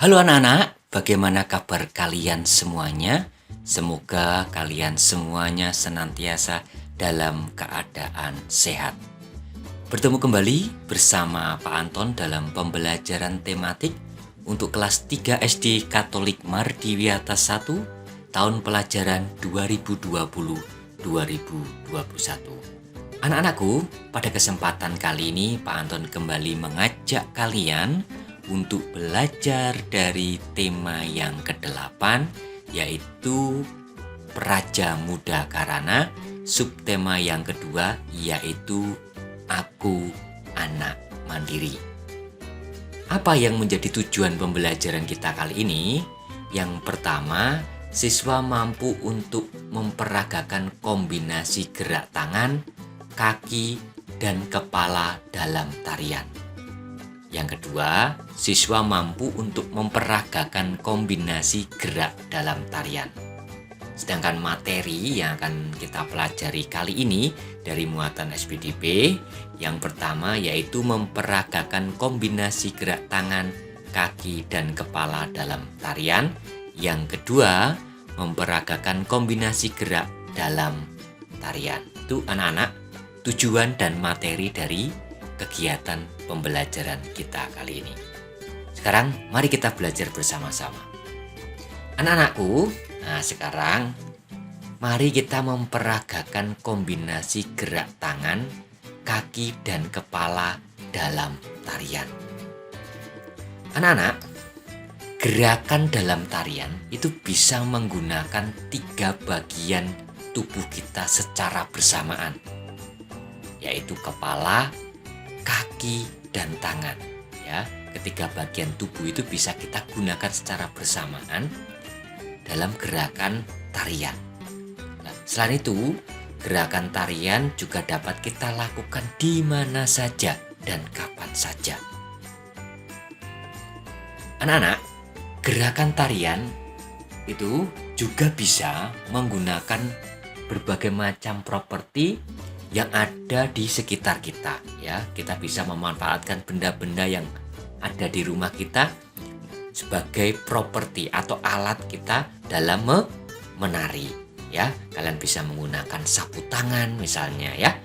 Halo anak-anak, bagaimana kabar kalian semuanya? Semoga kalian semuanya senantiasa dalam keadaan sehat. Bertemu kembali bersama Pak Anton dalam pembelajaran tematik untuk kelas 3 SD Katolik Mardiwiata 1 tahun pelajaran 2020-2021. Anak-anakku, pada kesempatan kali ini Pak Anton kembali mengajak kalian untuk belajar dari tema yang ke-8, yaitu Praja Muda Karana. Subtema yang kedua yaitu Aku Anak Mandiri. Apa yang menjadi tujuan pembelajaran kita kali ini? Yang pertama, siswa mampu untuk memperagakan kombinasi gerak tangan, kaki, dan kepala dalam tarian. Yang kedua, siswa mampu untuk memperagakan kombinasi gerak dalam tarian. Sedangkan materi yang akan kita pelajari kali ini dari muatan SPDP, yang pertama yaitu memperagakan kombinasi gerak tangan, kaki, dan kepala dalam tarian. Yang kedua, memperagakan kombinasi gerak dalam tarian. Itu anak-anak tujuan dan materi dari kegiatan pembelajaran kita kali ini. Sekarang mari kita belajar bersama-sama. Anak-anakku, nah sekarang mari kita memperagakan kombinasi gerak tangan, kaki, dan kepala dalam tarian. Anak-anak, gerakan dalam tarian itu bisa menggunakan 3 bagian tubuh kita secara bersamaan, yaitu kepala, kaki, dan tangan. Ya, ketiga bagian tubuh itu bisa kita gunakan secara bersamaan dalam gerakan tarian. Nah, selain itu, gerakan tarian juga dapat kita lakukan di mana saja dan kapan saja. Anak-anak, gerakan tarian itu juga bisa menggunakan berbagai macam properti yang ada di sekitar kita, ya. Kita bisa memanfaatkan benda-benda yang ada di rumah kita sebagai properti atau alat kita dalam menari, ya. Kalian bisa menggunakan sapu tangan misalnya, ya.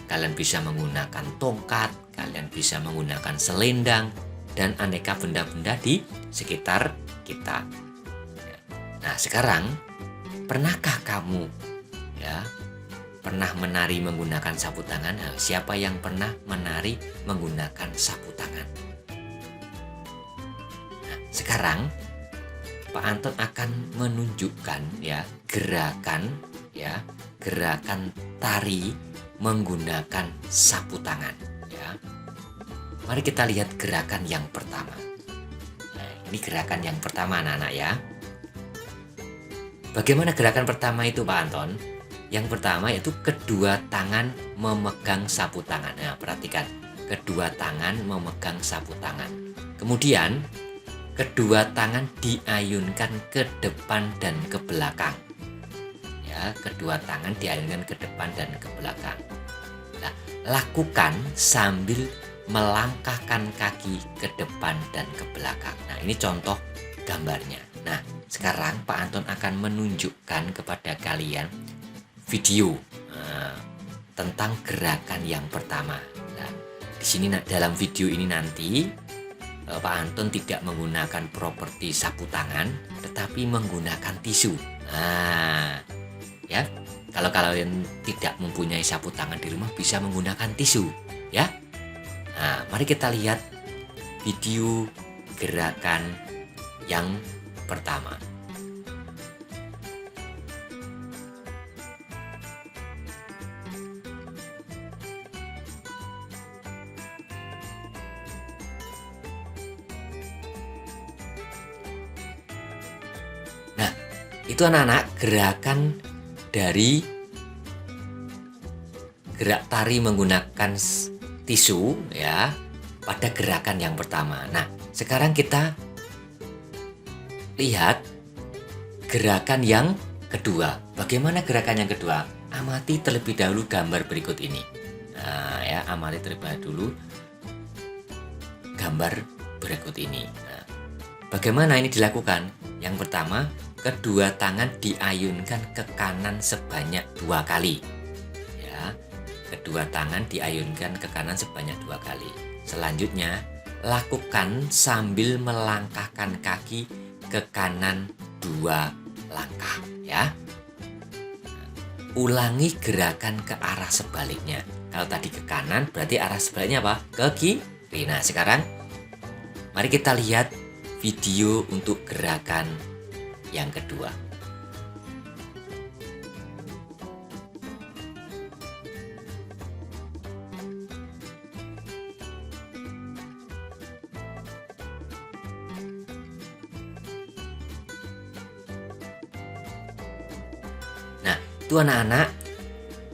Kalian bisa menggunakan tongkat, kalian bisa menggunakan selendang, dan aneka benda-benda di sekitar kita. Nah, sekarang pernahkah kamu pernah menari menggunakan sapu tangan? Nah, siapa yang pernah menari menggunakan sapu tangan? Nah, sekarang Pak Anton akan menunjukkan gerakan tari menggunakan sapu tangan, ya. Mari kita lihat gerakan yang pertama. Nah, ini gerakan yang pertama anak-anak, ya. Bagaimana gerakan pertama itu Pak Anton? Yang pertama yaitu kedua tangan memegang sapu tangan. Nah, perhatikan, kedua tangan memegang sapu tangan. Kemudian, kedua tangan diayunkan ke depan dan ke belakang. Ya, kedua tangan diayunkan ke depan dan ke belakang. Nah, lakukan sambil melangkahkan kaki ke depan dan ke belakang. Nah, ini contoh gambarnya. Nah, sekarang Pak Anton akan menunjukkan kepada kalian video tentang gerakan yang pertama. Nah, di sini dalam video ini nanti Pak Anton tidak menggunakan properti sapu tangan, tetapi menggunakan tisu. Nah, ya, kalau kalian tidak mempunyai sapu tangan di rumah bisa menggunakan tisu, ya. Nah, mari kita lihat video gerakan yang pertama. Itu anak-anak gerakan dari gerak tari menggunakan tisu, ya, pada gerakan yang pertama. Nah, sekarang kita lihat gerakan yang kedua. Bagaimana gerakan yang kedua? Amati terlebih dahulu gambar berikut ini. Nah, ya, amati terlebih dahulu gambar berikut ini. Nah, Bagaimana ini dilakukan? Yang pertama, kedua tangan diayunkan ke kanan sebanyak 2 kali. Ya, kedua tangan diayunkan ke kanan sebanyak 2 kali. Selanjutnya, lakukan sambil melangkahkan kaki ke kanan 2 langkah, ya. Ulangi gerakan ke arah sebaliknya. Kalau tadi ke kanan, berarti arah sebaliknya apa? Ke kiri. Nah, sekarang mari kita lihat video untuk gerakan yang kedua. Nah, itu anak-anak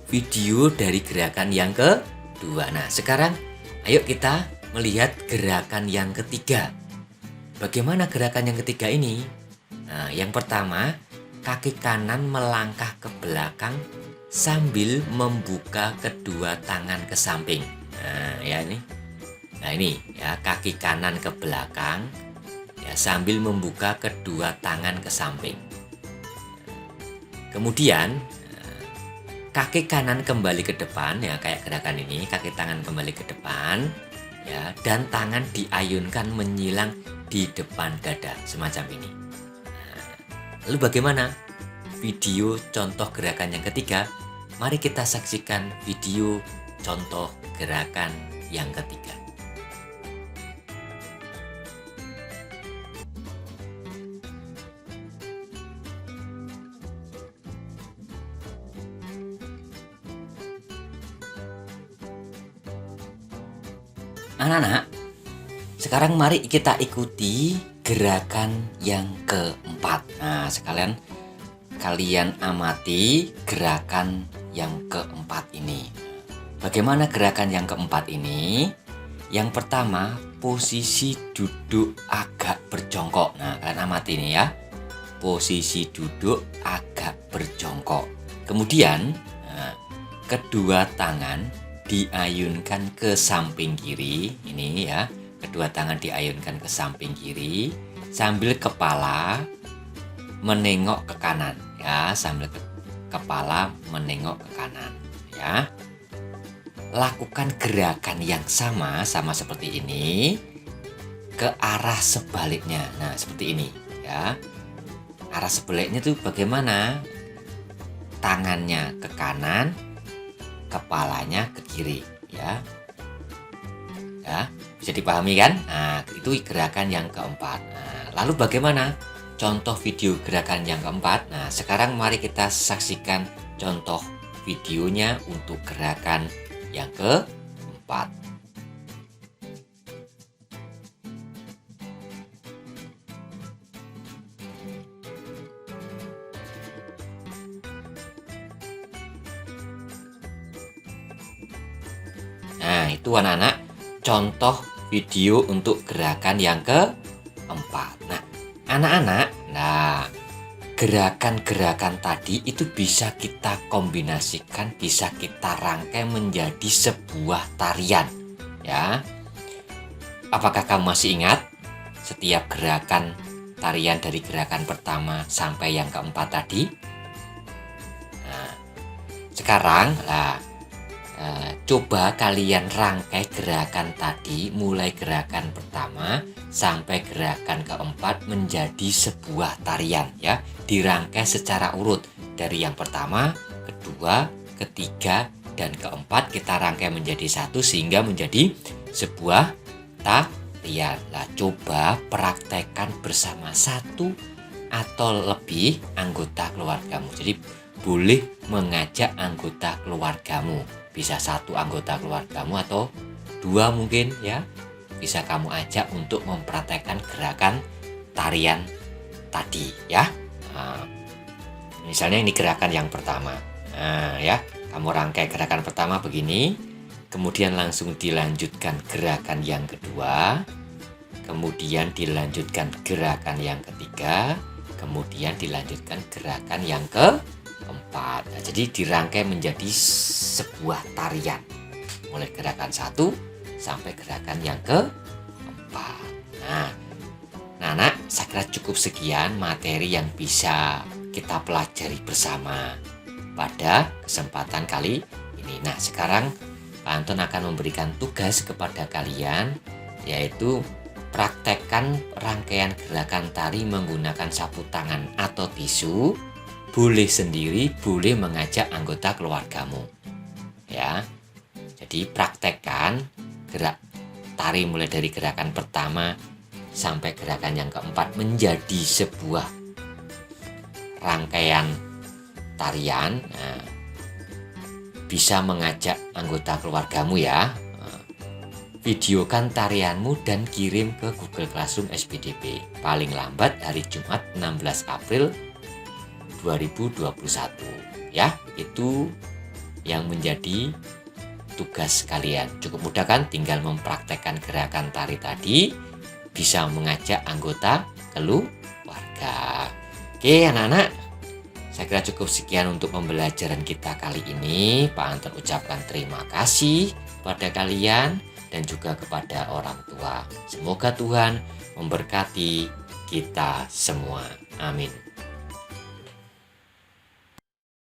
video dari gerakan yang kedua. Nah, sekarang ayo kita melihat gerakan yang ketiga. Bagaimana gerakan yang ketiga ini? Nah, yang pertama, kaki kanan melangkah ke belakang sambil membuka kedua tangan ke samping. Nah, ya ini. Nah, ini ya, kaki kanan ke belakang ya sambil membuka kedua tangan ke samping. Kemudian kaki kanan kembali ke depan ya, kayak gerakan ini, kaki tangan kembali ke depan ya, dan tangan diayunkan menyilang di depan dada semacam ini. Nah, lalu bagaimana video contoh gerakan yang ketiga? Mari kita saksikan video contoh gerakan yang ketiga. Anak-anak, sekarang mari kita ikuti gerakan yang keempat. Nah, sekalian kalian amati gerakan yang keempat ini. Bagaimana gerakan yang keempat ini? Yang pertama, posisi duduk agak berjongkok. Nah, kalian amati ini ya. Posisi duduk agak berjongkok. Kemudian, kedua tangan diayunkan ke samping kiri. Ini ya, kedua tangan diayunkan ke samping kiri sambil kepala menengok ke kanan ya, sambil kepala menengok ke kanan ya. Lakukan gerakan yang sama seperti ini ke arah sebaliknya. Nah, seperti ini ya. Arah sebaliknya tuh bagaimana? Tangannya ke kanan, kepalanya ke kiri ya. Ya, bisa dipahami kan? Nah, itu gerakan yang keempat. Nah, lalu bagaimana contoh video gerakan yang keempat? Nah, sekarang mari kita saksikan contoh videonya untuk gerakan yang keempat. Nah, itu anak-anak contoh video untuk gerakan yang keempat. Nah, anak-anak, gerakan-gerakan tadi itu bisa kita kombinasikan, bisa kita rangkai menjadi sebuah tarian, ya. Apakah kamu masih ingat setiap gerakan tarian dari gerakan pertama sampai yang keempat tadi? Nah, sekarang coba kalian rangkai gerakan tadi mulai gerakan pertama sampai gerakan keempat menjadi sebuah tarian ya. Dirangkai secara urut dari yang pertama, kedua, ketiga, dan keempat kita rangkai menjadi satu sehingga menjadi sebuah tarian. Nah, coba praktekkan bersama satu atau lebih anggota keluargamu. Jadi boleh mengajak anggota keluargamu. Bisa satu anggota keluargamu atau dua mungkin ya. Bisa kamu ajak untuk mempraktekkan gerakan tarian tadi ya. Nah, misalnya ini gerakan yang pertama. Nah, ya, kamu rangkai gerakan pertama begini, kemudian langsung dilanjutkan gerakan yang kedua, kemudian dilanjutkan gerakan yang ketiga, kemudian dilanjutkan gerakan yang keempat. Nah, jadi dirangkai menjadi sebuah tarian mulai gerakan 1 sampai gerakan yang keempat. Nah, anak-anak, saya kira cukup sekian materi yang bisa kita pelajari bersama pada kesempatan kali ini. Nah, sekarang Pak Anton akan memberikan tugas kepada kalian, yaitu praktekkan rangkaian gerakan tari menggunakan sapu tangan atau tisu. Boleh sendiri, boleh mengajak anggota keluargamu. Ya. Jadi praktekkan gerak tari mulai dari gerakan pertama sampai gerakan yang keempat menjadi sebuah rangkaian tarian. Nah, bisa mengajak anggota keluargamu ya. Videokan tarianmu dan kirim ke Google Classroom SPDB paling lambat hari Jumat 16 April 2021 ya. Itu yang menjadi tugas kalian. Cukup mudah kan, tinggal mempraktekkan gerakan tari tadi, bisa mengajak anggota keluarga. Oke anak-anak, saya kira cukup sekian untuk pembelajaran kita kali ini. Pak Anton ucapkan terima kasih pada kalian dan juga kepada orang tua. Semoga Tuhan memberkati kita semua. Amin.